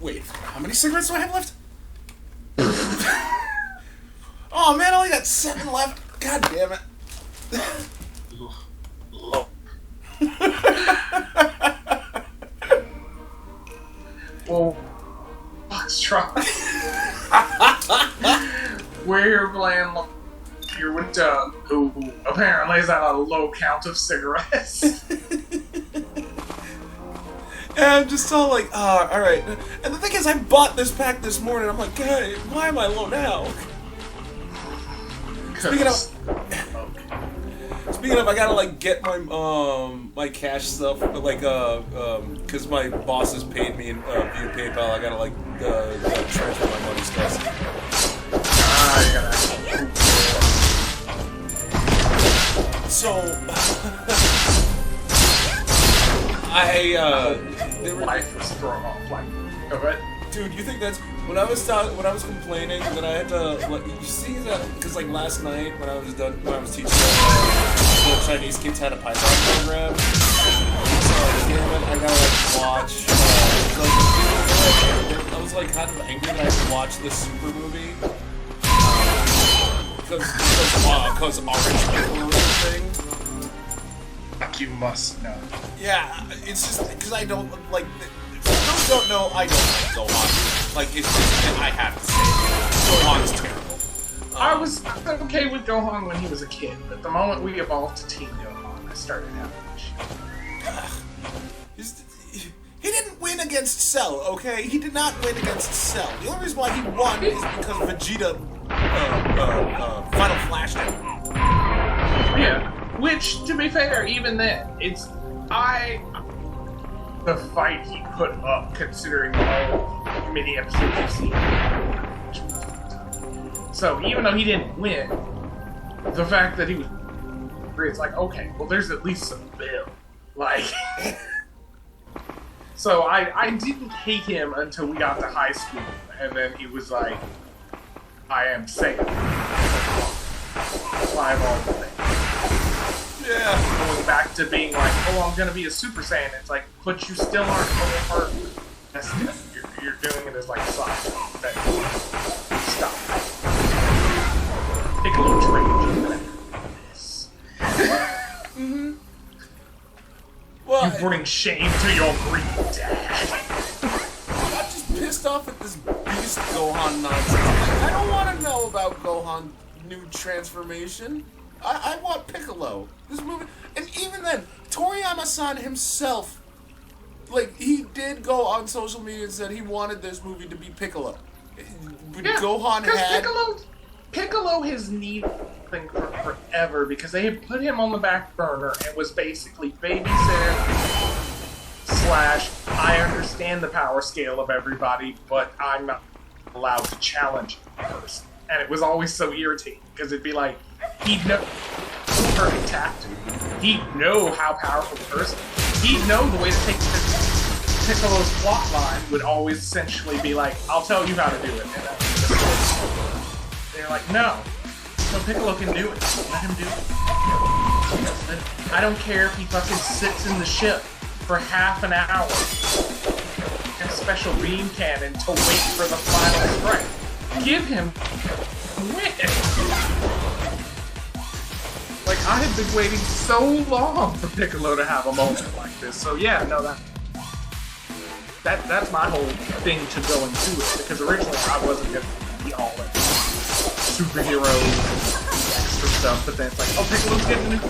Wait, how many cigarettes do I have left? Oh man, I only got 7 left. God damn it. Well, Foxtrot. We're playing here with Doug, who apparently is at a low count of cigarettes. And I'm just all like, alright. And the thing is, I bought this pack this morning. I'm like, God, why am I low now? Speaking of, I gotta like get my my cash stuff, but like cause my boss has paid me via PayPal. I gotta like transfer my money stuff. So their life was thrown off. Like, dude, you think that's when I was complaining that I had to like, you see that because like last night when I was teaching the Chinese kids how to Python program, damn it, I gotta like watch. I was like kind of angry that I had to watch this super movie because Orange Pickle was a thing. You must know. Yeah, it's just because I don't like. Those don't know. I don't like Gohan. Like it's just I have to say, Gohan's terrible. I was okay with Gohan when he was a kid, but the moment we evolved to Team Gohan, I started having issues. He didn't win against Cell, okay? He did not win against Cell. The only reason why he won is because Vegeta Final Flashed him. Yeah. Which, to be fair, even then, the fight he put up, considering all many episodes you've seen. So, even though he didn't win, the fact that he was, it's like, okay, well, there's at least some build. Like, so I didn't hate him until we got to high school, and then he was like, I am Saiyan. 5 all the way. Yeah. Going back to being like, oh, I'm gonna be a Super Saiyan. It's like, but you still aren't full part. You're doing it as like side. Stop. Piccolo trained this. Mm-hmm. Well, you bring shame to your Greek dad. I'm just pissed off at this beast Gohan nonsense. I don't want to know about Gohan's new transformation. I want Piccolo. This movie, and even then, Toriyama-san himself, like, he did go on social media and said he wanted this movie to be Piccolo. But yeah, Gohan had... Piccolo has needed something for forever because they had put him on the back burner and was basically babysitter / I understand the power scale of everybody, but I'm not allowed to challenge a person. And it was always so irritating because it'd be like, he'd know perfect tact. He'd know how powerful the person is. He'd know the way to take Piccolo's plot line would always essentially be like, I'll tell you how to do it. And they're like, no. So Piccolo can do it. Let him do it. I don't care if he fucking sits in the ship for half an hour in a special beam cannon to wait for the final strike. Give him win. Like, I have been waiting so long for Piccolo to have a moment like this. So yeah, no, that's my whole thing to go into it. Because originally I wasn't gonna be all in superheroes, extra stuff, but then it's like, oh, Piccolo's getting a new.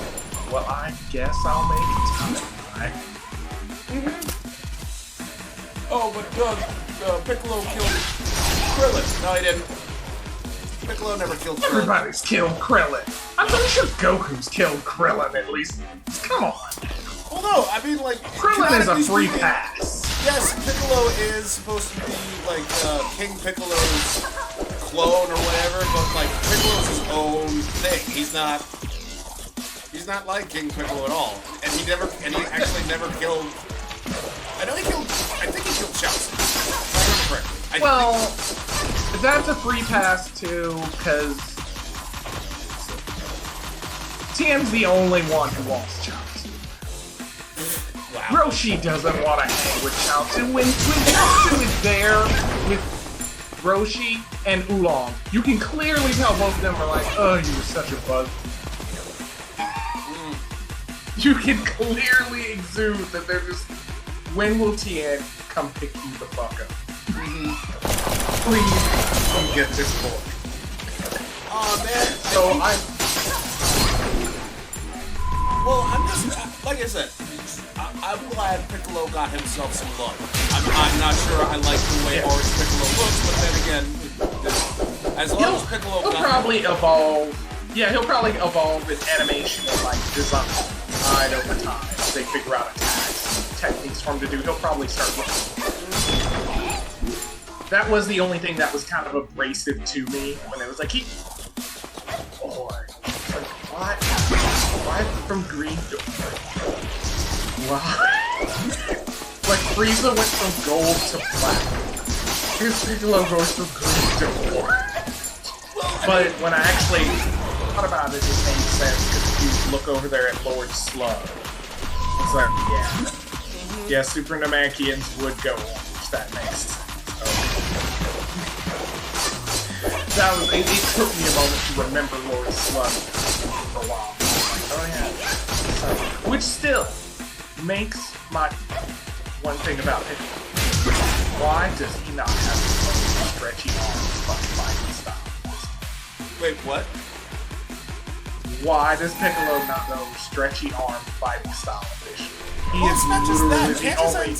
Well, I guess I'll make time. Oh, but Piccolo killed Krillin. No, he didn't. Piccolo never killed Krillin. Everybody's killed Krillin. I'm pretty sure Goku's killed Krillin at least. Come on. Well, no, I mean, like... Krillin is a free pass. Yes, Piccolo is supposed to be, like, King Piccolo's clone or whatever, but, like, Piccolo's his own thing. He's not like King Piccolo at all. And he actually never killed... I think he killed Chelsea. If I remember correctly. That's a free pass too, because TM's the only one who wants Chelsea. Wow. Roshi doesn't want to hang with Chaozu. When Chaozu is there with Roshi and Oolong, you can clearly tell both of them are like, oh, you were such a bug. You can clearly exude that they're just, when will Tien come pick you the fuck up? Please come get this boy. Oh man. So I'm just, like I said, I'm glad Piccolo got himself some love. I'm not sure I like the way Orange Piccolo looks, but then again, as long as Piccolo he'll probably evolve. Yeah, he'll probably evolve in animation and like design over time. If they figure out attacks, techniques for him to do, he'll probably start looking. That was the only thing that was kind of abrasive to me when it was like or like, why from green to wow. Like Frieza went from gold to black. Here's Piccolo goes from green to orange. But when I actually thought about it, it made sense because if you look over there at Lord Slug, it's like, yeah, Super Namekians would go orange. That makes sense. That was, it took me a moment to remember Lord Slug for a while. Like, oh yeah. So, which still makes my one thing about Piccolo. Why does he not have his own stretchy arms fighting style? Wait, what? Why does Piccolo not know stretchy arm fighting style officially? He Well, is it's not just literally that. the only...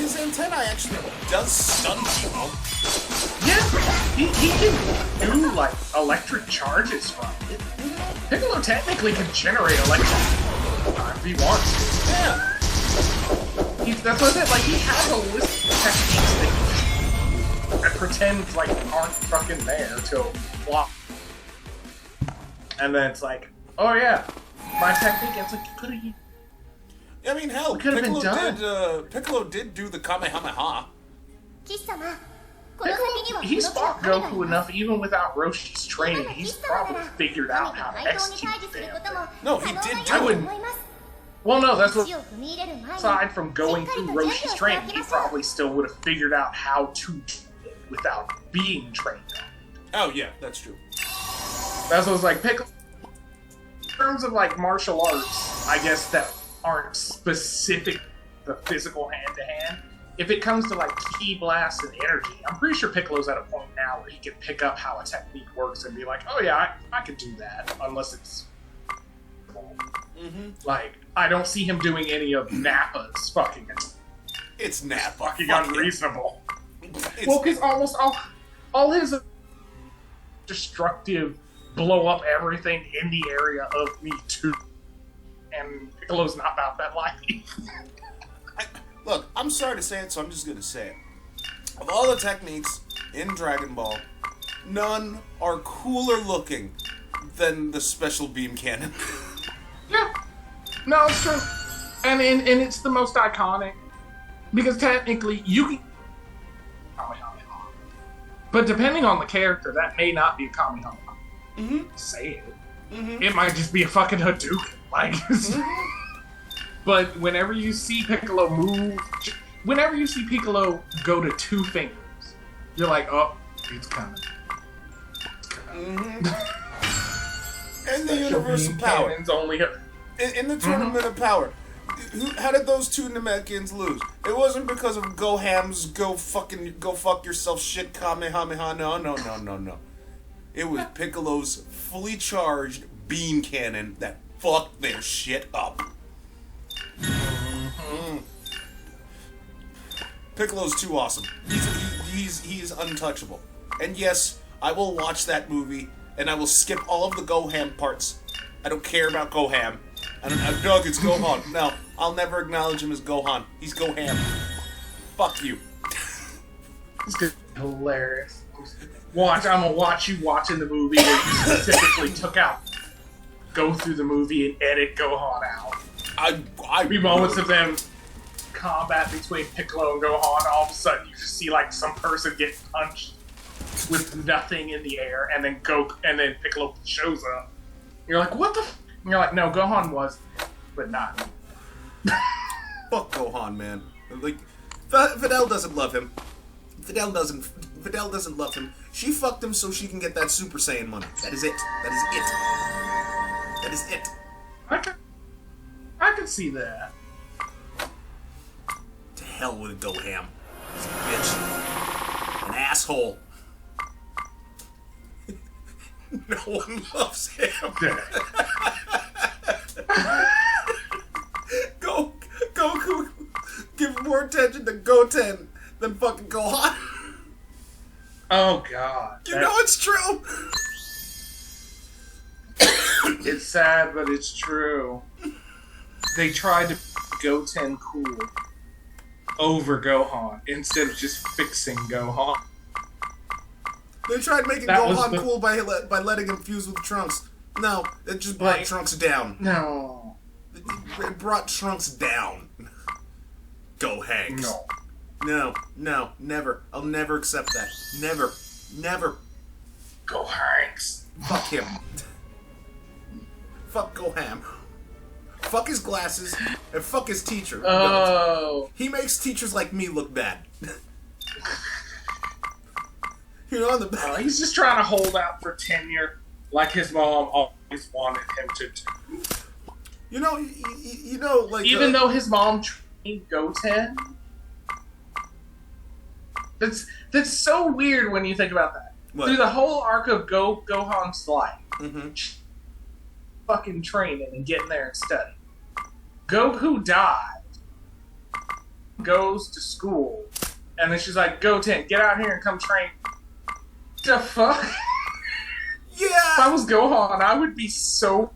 His antenna actually does stun people. Yeah, he can do like electric charges from it. Piccolo technically can generate electric if he wants to. Yeah. That's what I said, like he has a list of techniques that pretend like aren't fucking there till flop. And then it's like, oh yeah, my technique, it's like, could have. I mean, hell, Piccolo did do the Kamehameha. He's fought Goku enough, even without Roshi's training. He's probably figured out how to execute the damn thing. No, he did do I it. wouldn't. Well, no, that's what. Aside from going through Roshi's training, he probably still would have figured out how to do it without being trained. Oh yeah, that's true. That's what was like, Piccolo. In terms of like martial arts, I guess that aren't specific the physical hand-to-hand. If it comes to like ki blast and energy, I'm pretty sure Piccolo's at a point now where he can pick up how a technique works and be like, oh yeah, I can do that, unless it's like, I don't see him doing any of Nappa's fucking. It's Nappa. Fucking unreasonable. Well, because almost all his destructive blow up everything in the area of me too, and Piccolo's not about that life. Look, I'm sorry to say it, so I'm just gonna say it. Of all the techniques in Dragon Ball, none are cooler looking than the special beam cannon. Yeah. No, it's true. And it's the most iconic. Because technically, you can... Kamehameha. But depending on the character, that may not be a Kamehameha. Say it. It might just be a fucking Hadouken. Like... But whenever you see Piccolo move... Whenever you see Piccolo go to two fingers, you're like, oh, it's coming. It's coming. And the universal power. Only in the tournament of power. How did those two Namekians lose? It wasn't because of Goham's go fuck yourself shit Kamehameha. No. It was Piccolo's fully charged beam cannon that fucked their shit up. Piccolo's too awesome. He's untouchable. And yes, I will watch that movie and I will skip all of the Gohan parts. I don't care about Gohan. Doug, it's Gohan. No, I'll never acknowledge him as Gohan. He's Gohan. Fuck you. It's hilarious. I'm gonna watch you watching the movie where you specifically go through the movie and edit Gohan out. Be moments of them combat between Piccolo and Gohan, all of a sudden you just see like some person get punched with nothing in the air, and then Piccolo shows up. You're like, what the? And you're like, no, Gohan was, but not. Fuck Gohan, man. Like, Videl doesn't love him. Videl doesn't love him. She fucked him so she can get that Super Saiyan money. That is it. That is it. I can see that. To hell with Gohan. He's a bitch. An asshole. No one loves him. Goku gives more attention to Goten than fucking Gohan. Oh god. You know it's true. It's sad, but it's true. They tried to Goten cool over Gohan instead of just fixing Gohan. They tried making Gohan cool by letting him fuse with Trunks. No, it just brought Trunks down. No. It brought Trunks down. Go Hanks. No, never. I'll never accept that. Never. Go Hanks. Fuck him. Fuck Gohan. Fuck his glasses, and fuck his teacher. Oh. He makes teachers like me look bad. You know, he's just trying to hold out for tenure, like his mom always wanted him to do. You know, like even though his mom trained Goten, that's so weird when you think about that. What? Through the whole arc of Gohan's life, fucking training and getting there and studying. Goku died, goes to school, and then she's like, Goten, get out here and come train. The fuck? Yeah! If I was Gohan, I would be so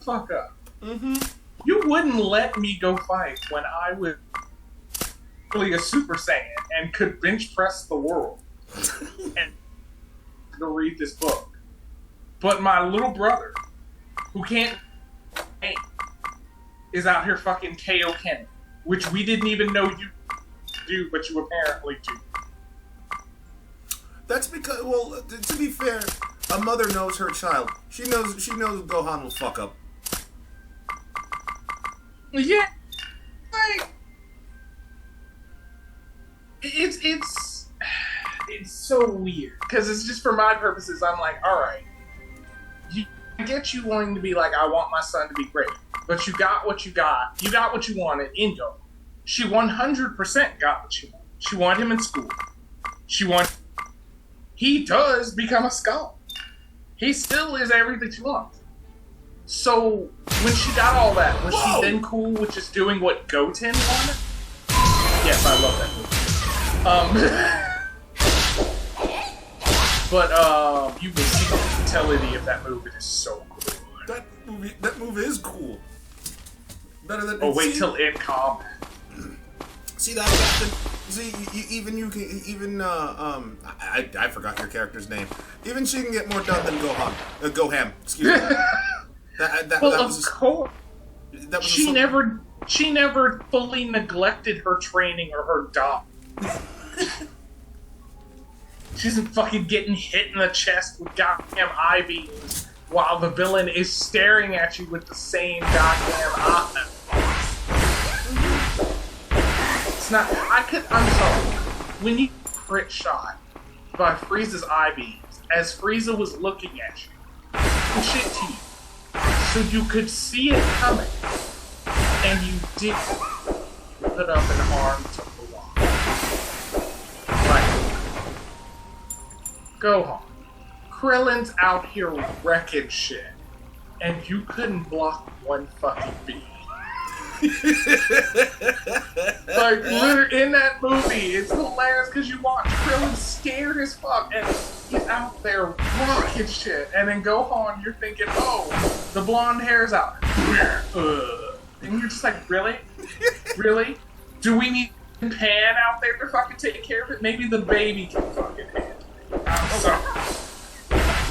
fuck up. You wouldn't let me go fight when I was really a Super Saiyan and could bench press the world and go read this book. But my little brother, who can't paint, is out here fucking KO Kenny, which we didn't even know you do, but you apparently do. That's because, well, to be fair, a mother knows her child. She knows Gohan will fuck up. Yeah, like it's so weird because it's just for my purposes. I'm like, all right, I get you wanting to be like, I want my son to be great, but you got what you got. You got what you wanted in Go. She 100% got what she wanted. She wanted him in school. He does become a scholar. He still is everything she wants. So, when she got all that, was she then cool with just doing what Goten wanted? Yes, I love that movie. But, you will see the utility of that movie is so cool. That movie is cool. Better than... Oh, wait till in combat. See that, Captain? See, I forgot your character's name. Even she can get more done than Gohan. Excuse me. That was course. She never fully neglected her training or her job. She isn't fucking getting hit in the chest with goddamn IVs while the villain is staring at you with the same goddamn eye. It's not. I'm sorry. When you crit shot by Frieza's IVs, as Frieza was looking at you, push it to you, so you could see it coming, and you did put up an arm to block. Right. Gohan. Krillin's out here wrecking shit, and you couldn't block one fucking beat. Like, in that movie, it's hilarious because you watch Krillin scared as fuck, and he's out there rocking shit, and then Gohan, you're thinking, oh, the blonde hair's out. And you're just like, really? Really? Do we need Pan out there to fucking take care of it? Maybe the baby can fucking handle it. I'm sorry.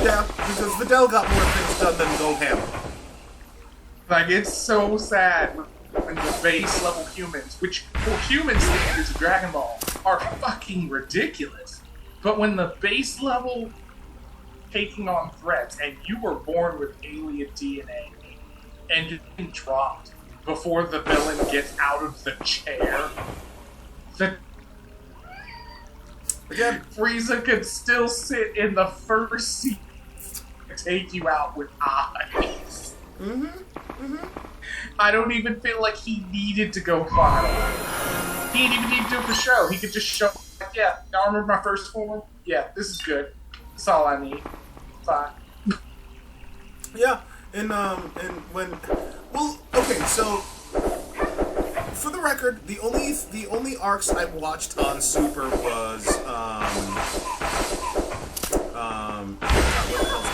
Yeah, because Videl got more things done than Gohan. Like, it's so sad when the base level humans, which for human standards of Dragon Ball are fucking ridiculous, but when the base level taking on threats and you were born with alien DNA and you're being dropped before the villain gets out of the chair, that Again, Frieza could still sit in the first seat and take you out with eyes. I don't even feel like he needed to go final. He didn't even need to do it for show. He could just show, like, yeah, y'all remember my first form? Yeah, this is good. That's all I need. Fine. yeah, and when, well, okay, so for the record, the only arcs I watched on Super was what the hell's it called?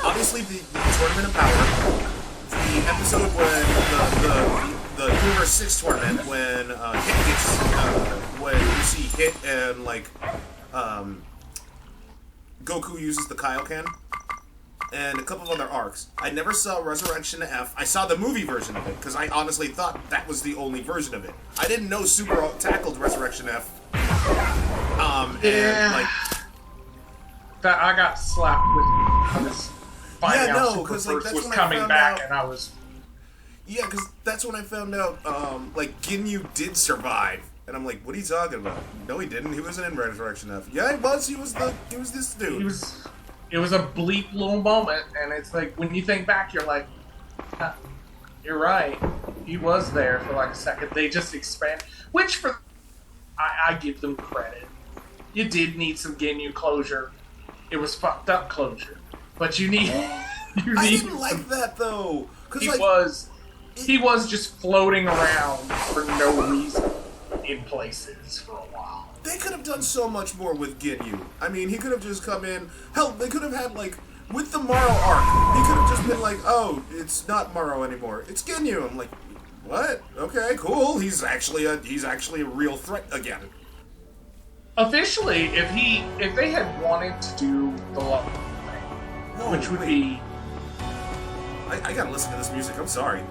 Obviously the Tournament of Power, the episode when the Universe 6 tournament when Hit gets when you see Hit and like Goku uses the Kaioken, and a couple of other arcs. I never saw Resurrection F. I saw the movie version of it, because I honestly thought that was the only version of it. I didn't know Super tackled Resurrection F. And, like... That I got slapped with. I was finding out Super because First that's was when I coming found back, out, and I was... Yeah, because that's when I found out, like, Ginyu did survive. And I'm like, what are you talking about? No, he didn't. He wasn't in Resurrection F. Yeah, he was. He was this dude. It was a bleep little moment, and it's like, when you think back, you're like, huh, you're right. He was there for like a second. They just expand, which for I give them credit. You did need some Ginyu closure. It was fucked up closure, but you need. I didn't like that though, because he was just floating around for no reason in places for a while. They could have done so much more with Ginyu. I mean, he could have just come in. Hell, they could have had, like, with the Morrow arc, he could have just been like, oh, it's not Morrow anymore. It's Ginyu. I'm like, what? Okay, cool. He's actually a real threat again. Officially, if they had wanted to do the love thing, which would be... I gotta listen to this music. I'm sorry.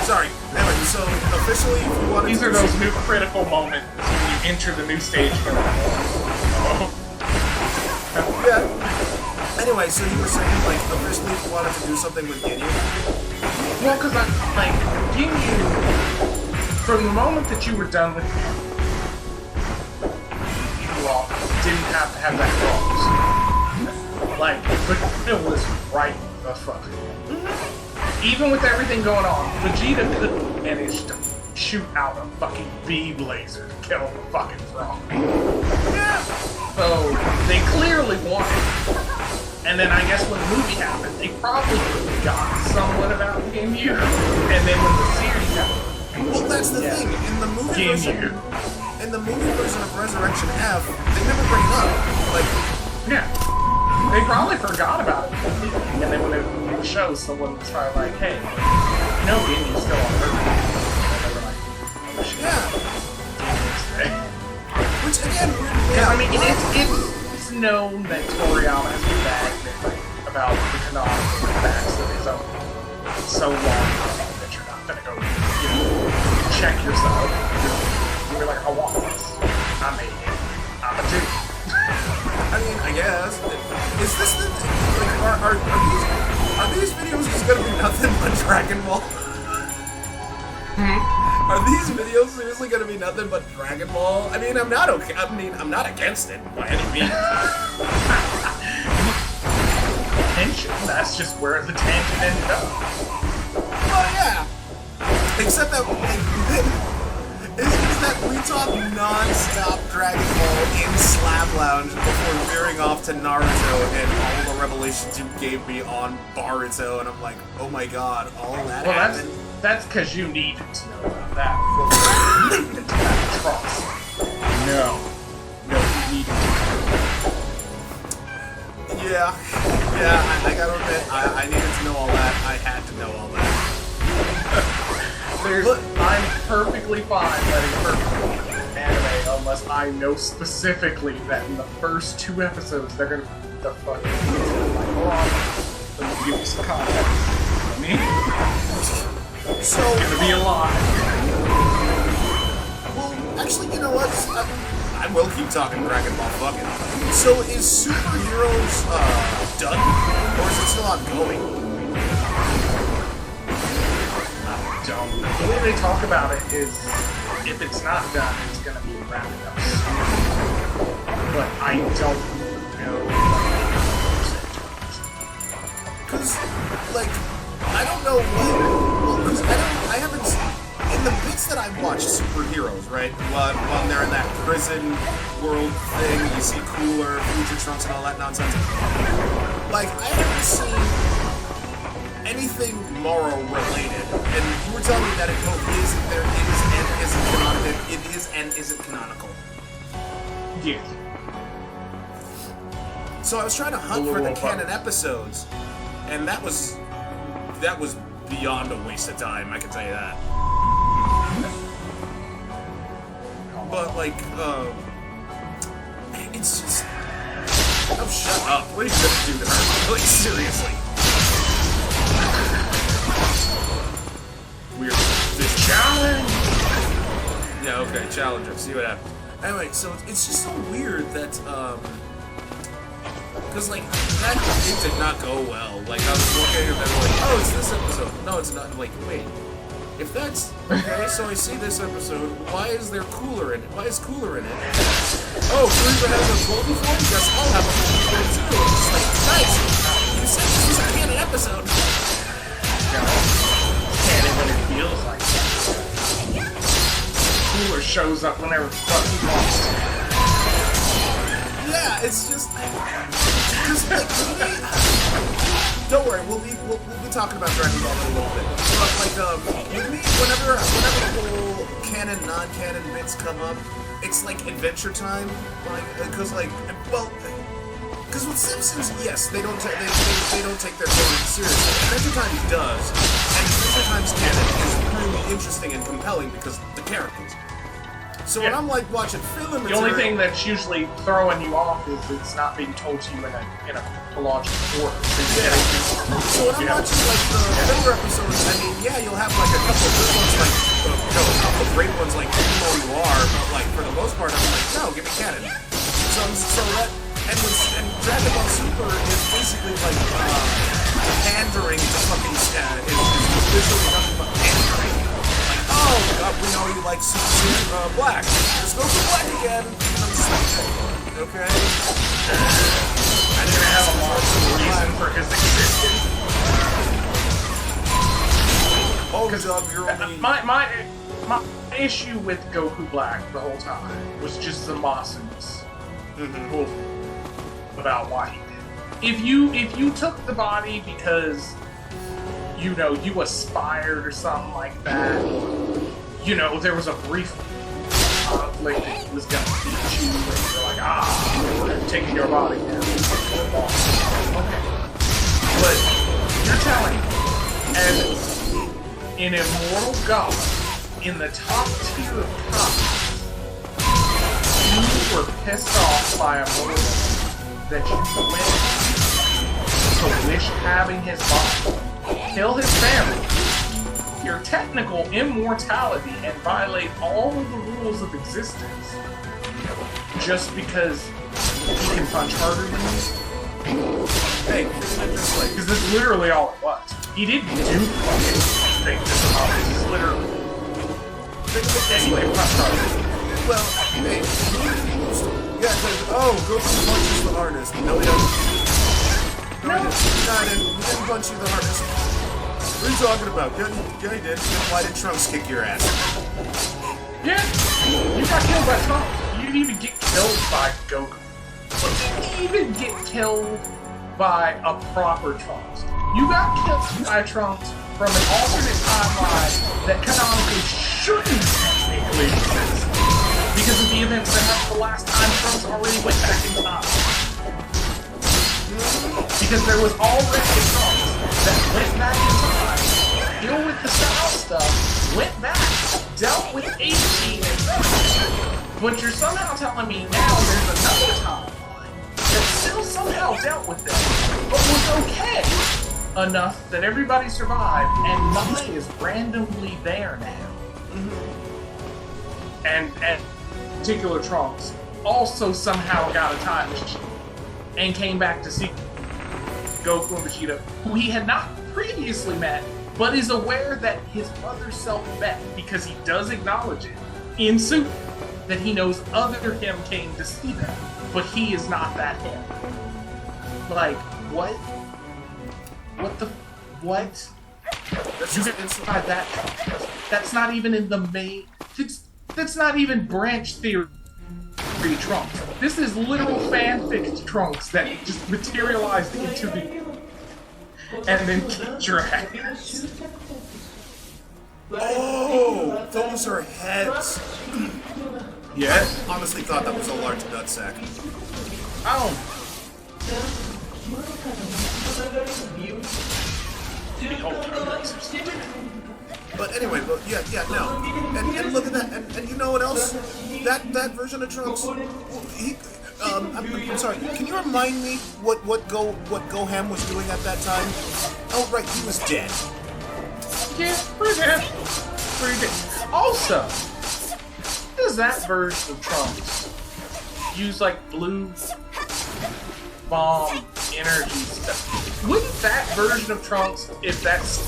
Sorry. Anyway, so officially, if you wanted These are those new critical moments when you enter the new stage. Yeah. Anyway, so you were saying, like, officially, if you wanted to do something with Ginyu? Well, because Ginyu, from the moment that you were done with him, you all didn't have to have that cross. Like, but it was right the fuck. Even with everything going on, Vegeta could manage to shoot out a fucking beam laser to kill the fucking frog. Yeah. So, they clearly won. And then I guess when the movie happened, they probably forgot somewhat about Ginyu. And then when the series happened... Well, that's the thing. In the movie version of Resurrection F, they never bring it up. Like... Yeah. They probably forgot about it. And then when the show, someone was probably like, hey, you know Ginyu's still on Earth. And they were like, oh shit. Yeah. Which, again, I mean, it's known that Toriyama has been bagged about the canonical facts of his own so long that you're not gonna go, check yourself. You're like, I want this. I made it. I'm a dude. I mean, I guess. Is this the... Like, are these videos just gonna be nothing but Dragon Ball? Are these videos seriously gonna be nothing but Dragon Ball? I mean, I'm not okay. I mean, I'm not against it by any means. Tension, that's just where the tangent ended up. Well, yeah. Except that, is that we talk non-stop Dragon Ball in Slab Lounge before veering off to Naruto and all the revelations you gave me on Boruto, and I'm like, oh my god, all that happened. That's because you needed to know about that before you needed to have trust. No, you needed to. Yeah, I gotta admit, I needed to know all that. I had to know all that. I'm perfectly fine letting her anime unless I know specifically that in the first 2 episodes they're gonna the fucking like, hold on, let me give you some context. I mean, so it's gonna be a lot. Well, actually, you know what? I will keep talking Dragon Ball. Fuck it. So is superheroes done? Or is it still ongoing? I don't know. The way they talk about it is, if it's not done, it's going to be wrapped up soon. But I don't know. Because, like, I don't know what... Well, because I haven't seen... In the bits that I watched superheroes, right? When they're in that prison world thing, you see Cooler, Future Trunks, and all that nonsense. Like, I haven't seen anything Morrow related. And you were telling me that it both is, there is, and isn't canonical. It is and isn't canonical. Yeah. So I was trying to hunt for the canon episodes, and that was beyond a waste of time, I can tell you that. But, like, it's just... Oh, shut up. What are you gonna do to her? Like, seriously. Weird. This challenge! Yeah, okay, challenger. See what happens. Anyway, so it's just so weird that, because, like, that it did not go well. Like, I was looking and they were like, oh, it's this episode. No, it's not. I'm like, wait. If that's okay, so I see this episode. Why is there Cooler in it? Why is Cooler in it? Oh, Frieza has a golden form? Guess I'll have a golden form too. It's just like, nice. You said this was a canon episode. Canon when it feels like it. Cooler shows up whenever the fuck he wants to. Yeah, it's just like, don't worry, we'll be talking about Dragon Ball in a little bit. But like, with me, whenever the whole canon, non-canon bits come up, it's like Adventure Time, like, because with Simpsons, yes, they don't take their canon seriously. Adventure Time does, and Adventure Time's canon is really interesting and compelling because the characters. So when I'm like watching film, the only thing that's usually throwing you off is it's not being told to you in a chronological order. So when I'm watching like the filler episodes, I mean, yeah, you'll have like a couple of good ones, like a couple of great ones, like you are, but like for the most part, I'm like, no, give me canon. So that and Dragon Ball Super is basically like pandering to fucking is literally nothing but pandering. Oh, God, we know you like Super Black. Let's go for Black again. I'm just like, okay. I didn't have a logical reason for his existence. Oh, Doug, you're only... My issue with Goku Black the whole time was just the Mossens. About why he did. If you took the body because... you know, you aspired or something like that, or, you know, there was a brief conflict that he was gonna beat you, and you're like, we're taking your body now. Okay. But you're telling me, as an immortal god in the top tier of comics, you were pissed off by a mortal that you went to wish having his body, kill his family, your technical immortality, and violate all of the rules of existence just because he can punch harder than you? Hey, because this is literally all it was. He didn't do fucking anything to survive. This is literally... Anyway, punch harder. Well, hey, yeah, Goku punches the hardest. No, he doesn't. No, he didn't punch you the hardest. What are you talking about? Yeah, he did. Then why did Trunks kick your ass? Yeah, you got killed by Trunks. You didn't even get killed by Goku. You didn't even get killed by a proper Trunks. You got killed by Trunks from an alternate timeline that canonically shouldn't technically exist because of the events that happened the last time Trunks already went back in time. Because there was already a Trunks that went back in time, dealt with the style stuff, went back, dealt with 18 and stuff. But you're somehow telling me now there's another timeline that still somehow dealt with it, but was okay enough that everybody survived, and mine is randomly there now. And particular Trunks also somehow got a time machine and came back to see Goku and Vegeta, who he had not previously met, but is aware that his other self met because he does acknowledge it in Super that he knows other him came to see them, but he is not that him. Like, what? What the? What? That's You just can instant. try that. That's not even in the main. That's not even branch theory Trunks. This is literal fanfic Trunks that just materialized into the and then kicked your ass. Oh, those are heads. Yeah. I honestly thought that was a large nutsack. Oh. But anyway, no. And look at that. And you know what else? That version of Trunks. I'm sorry. Can you remind me what Gohan was doing at that time? Oh, right, he was dead. Yeah, pretty dead. Pretty dead. Also, does that version of Trunks use like blue bomb energy stuff? Wouldn't that version of Trunks, if that's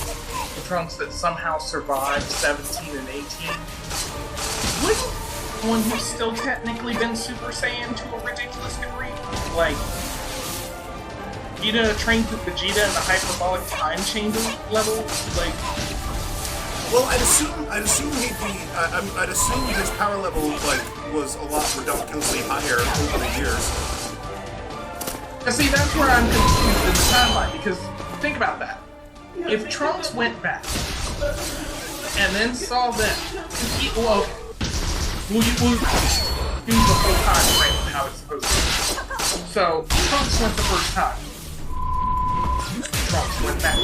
the Trunks that somehow survived 17 and 18, wouldn't one who's still technically been Super Saiyan to a ridiculous degree, like Vegeta trained with Vegeta in the hyperbolic time chamber level, like? Well, I'd assume he'd be. I'd assume his power level was a lot ridiculously higher over the years. Now, see, that's where I'm confused in the timeline, because think about that. If Trunks went back and then saw them, we'll use the whole time frame of how it's supposed to be. So, Trunks went the first time. Trunks went back.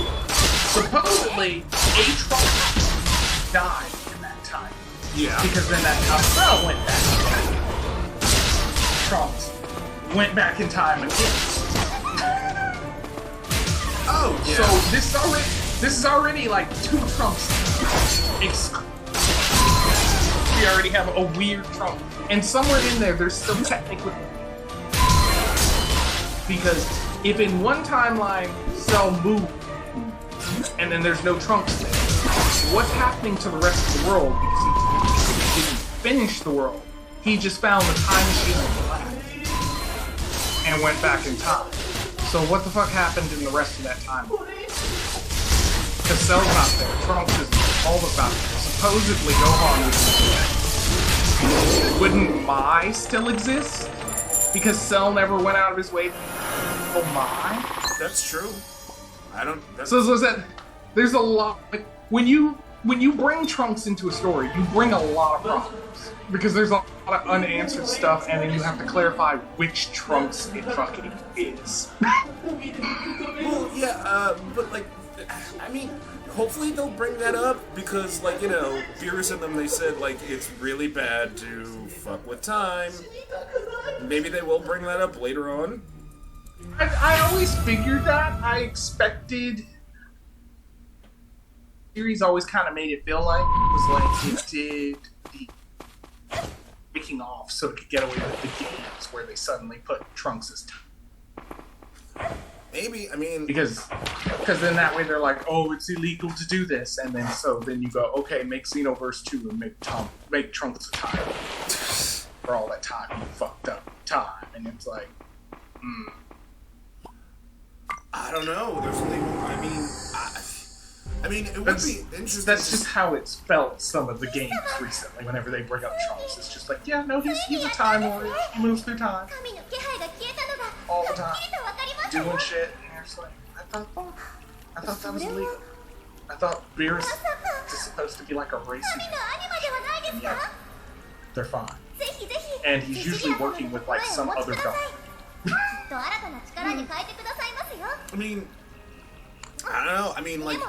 Supposedly, a Trunks died in that time. Yeah. Because then that Cell went back. Trunks went back in time again. Oh, yeah. So this is already like two Trunks. We already have a weird Trunk, and somewhere in there, there's still technically, because if in one timeline Cell moved, and then there's no Trunks there, what's happening to the rest of the world? Because he didn't finish the world. He just found the time machine on the left and went back in time. So what the fuck happened in the rest of that time? Because Cell's not there. Trunks is all about it. Supposedly Gohan would. Wouldn't Mai still exist? Because Cell never went out of his way for Mai? That's true. I don't. So that there's a lot. Like, when you bring Trunks into a story, you bring a lot of problems. Because there's a lot of unanswered stuff, and then you have to clarify which Trunks it fucking is. Well, yeah, but like, I mean, hopefully they'll bring that up because, like, you know, Beerus and them, they said, like, it's really bad to fuck with time. Maybe they will bring that up later on. I always figured that. I expected. The series always kind of made it feel like it was like it did the breaking off so it could get away with the games where they suddenly put Trunks as time. Maybe, I mean... Because then that way they're like, oh, it's illegal to do this, and then you go, okay, make Xenoverse 2 and make Trunks a time. For all that time you fucked up time, and it's like, I don't know. There's only... I mean, it would be interesting. That's just how it's felt some of the games recently. Whenever they bring up Trunks, it's just like, yeah, no, he's a time warrior. He moves through time all the time, doing shit. And you're just like, I thought that was illegal. I thought Beerus is supposed to be like a racing, and yet they're fine. And he's usually working with like some other dog. I mean, I don't know. I mean, like,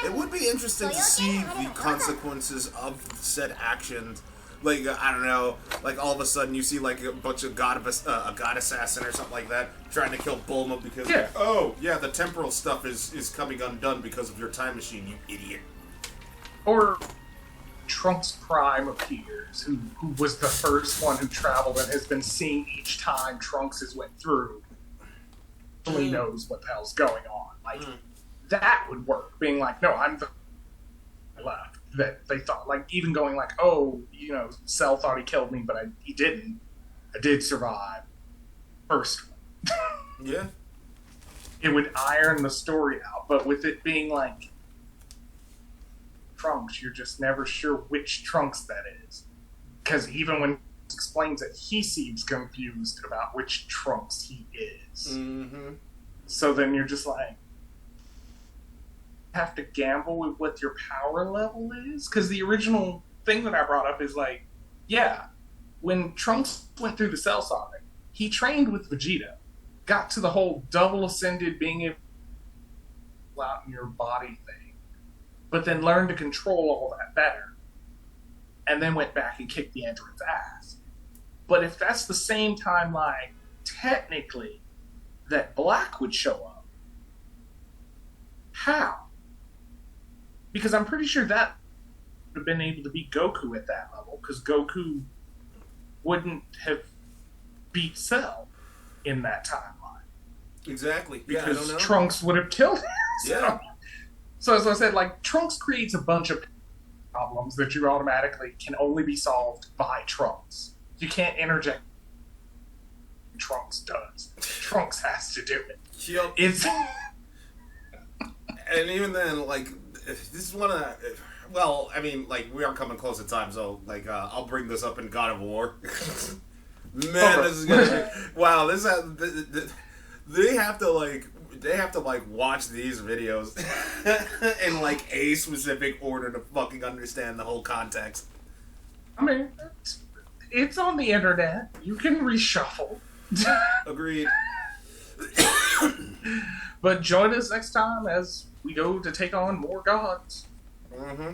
it would be interesting to see the consequences of said actions. Like, I don't know, like all of a sudden you see like a bunch of a god assassin or something like that trying to kill Bulma because, the temporal stuff is coming undone because of your time machine, you idiot. Or Trunks Prime appears, who was the first one who traveled and has been seen each time Trunks has went through. actually knows what the hell's going on. Like, that would work. Being like, no, I'm the left. That they thought, like, even going like, oh, you know, Cell thought he killed me, but he didn't. I did survive. First one. Yeah. It would iron the story out, but with it being like Trunks, you're just never sure which Trunks that is. Because even when he explains it, he seems confused about which Trunks he is. Mm-hmm. So then you're just like, have to gamble with what your power level is? Because the original thing that I brought up is like, yeah, when Trunks went through the Cell Sonic, he trained with Vegeta, got to the whole double ascended being able to out in your body thing, but then learned to control all that better, and then went back and kicked the android's ass. But if that's the same timeline, technically, that Black would show up, how? Because I'm pretty sure that would have been able to beat Goku at that level, because Goku wouldn't have beat Cell in that timeline. Exactly. Because I don't know. Trunks would have killed him. Yeah. So as I said, like, Trunks creates a bunch of problems that you automatically can only be solved by Trunks. You can't interject. Trunks does. Trunks has to do it. Yep. It's... And even then, like, this is one of the... Well, I mean, like, we are coming close to time, so, like, I'll bring this up in God of War. Man, this is gonna be... Wow, this... They have to, like, watch these videos in, like, a specific order to fucking understand the whole context. I mean, it's on the internet. You can reshuffle. Agreed. But join us next time as we go to take on more gods. Mm-hmm.